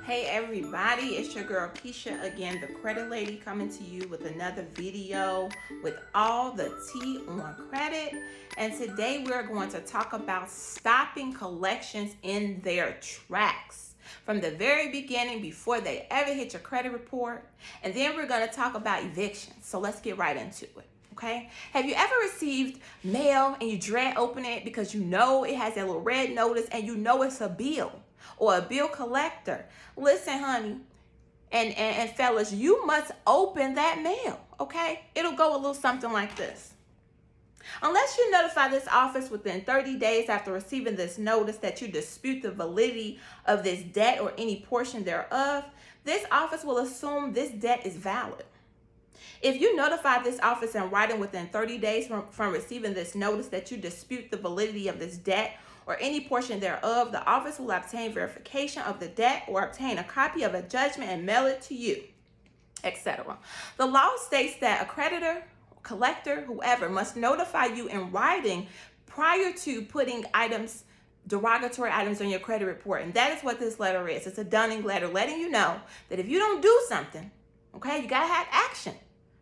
Hey everybody, it's your girl Keisha again, the credit lady, coming to you with another video with all the tea on credit. And today we're going to talk about stopping collections in their tracks from the very beginning before they ever hit your credit report. And then we're going to talk about evictions. So let's get right into it. Okay. Have you ever received mail and you dread opening it because you know it has that little red notice and you know it's a bill or a bill collector? Listen, honey, and fellas, you must open that mail. Okay. It'll go a little something like this. Unless you notify this office within 30 days after receiving this notice that you dispute the validity of this debt or any portion thereof, this office will assume this debt is valid. If you notify this office in writing within 30 days from receiving this notice that you dispute the validity of this debt or any portion thereof, the office will obtain verification of the debt or obtain a copy of a judgment and mail it to you, etc. The law states that a creditor, collector, whoever, must notify you in writing prior to putting derogatory items on your credit report. And that is what this letter is. It's a dunning letter letting you know that if you don't do something, okay, you got to have action.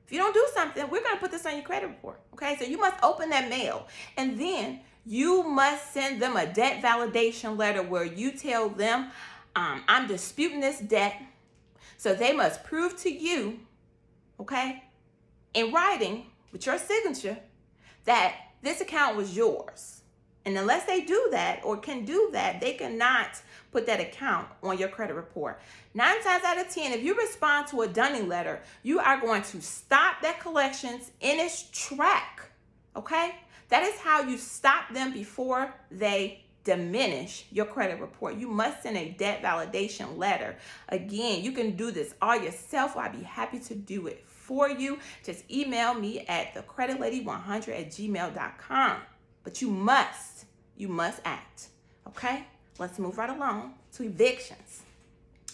If you don't do something, we're going to put this on your credit report. Okay, so you must open that mail, and then you must send them a debt validation letter where you tell them, I'm disputing this debt. So they must prove to you, okay, in writing with your signature that this account was yours. And unless they do that or can do that, they cannot put that account on your credit report. 9 times out of 10, if you respond to a dunning letter, you are going to stop that collections in its track, okay? That is how you stop them before they diminish your credit report. You must send a debt validation letter. Again, you can do this all yourself. I'd be happy to do it for you. Just email me at thecreditlady100@gmail.com. But you must act, okay? Let's move right along to evictions.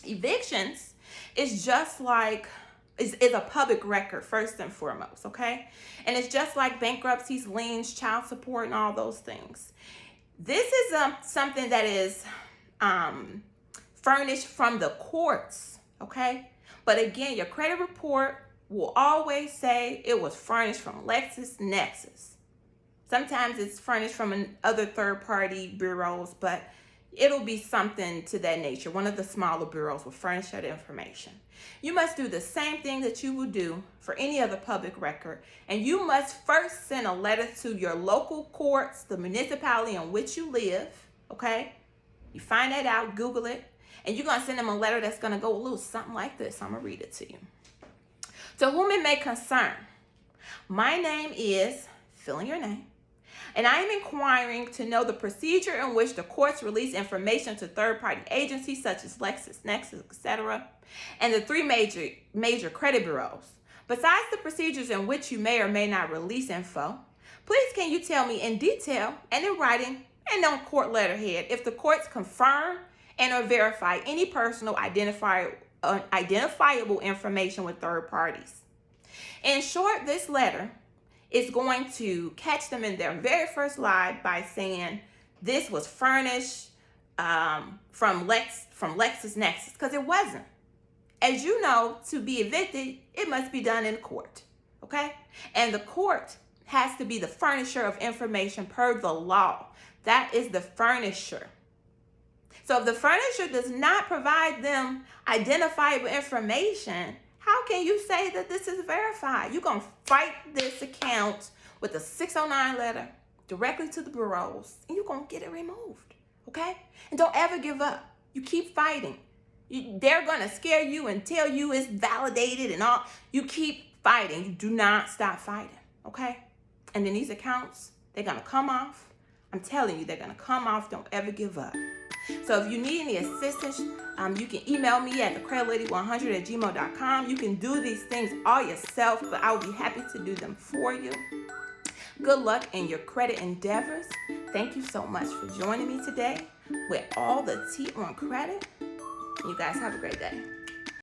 Evictions is just like, is a public record first and foremost, okay? And it's just like bankruptcies, liens, child support, and all those things. This is something that is furnished from the courts, okay? But again, your credit report will always say it was furnished from LexisNexis. Sometimes it's furnished from other third-party bureaus, but it'll be something to that nature. One of the smaller bureaus will furnish that information. You must do the same thing that you would do for any other public record, and you must first send a letter to your local courts, the municipality in which you live, okay? You find that out, Google it, and you're going to send them a letter that's going to go a little something like this. I'm going to read it to you. To whom it may concern, my name is, fill in your name, and I am inquiring to know the procedure in which the courts release information to third-party agencies such as LexisNexis, etc., and the 3 major credit bureaus. Besides the procedures in which you may or may not release info, please can you tell me in detail and in writing and on court letterhead if the courts confirm and or verify any personal identifiable information with third parties. In short, this letter is going to catch them in their very first lie by saying this was furnished from LexisNexis, because it wasn't. As you know, to be evicted, it must be done in court, okay? And the court has to be the furnisher of information per the law. That is the furnisher. So if the furnisher does not provide them identifiable information, how can you say that this is verified? You're going to fight this account with a 609 letter directly to the bureaus, and you're going to get it removed, okay? And don't ever give up. You keep fighting. They're going to scare you and tell you it's validated and all. You keep fighting. You do not stop fighting, okay? And then these accounts, they're going to come off. I'm telling you, they're going to come off. Don't ever give up. So if you need any assistance, you can email me at thecreditlady100@gmail.com. You can do these things all yourself, but I will be happy to do them for you. Good luck in your credit endeavors. Thank you so much for joining me today with all the tea on credit. You guys have a great day.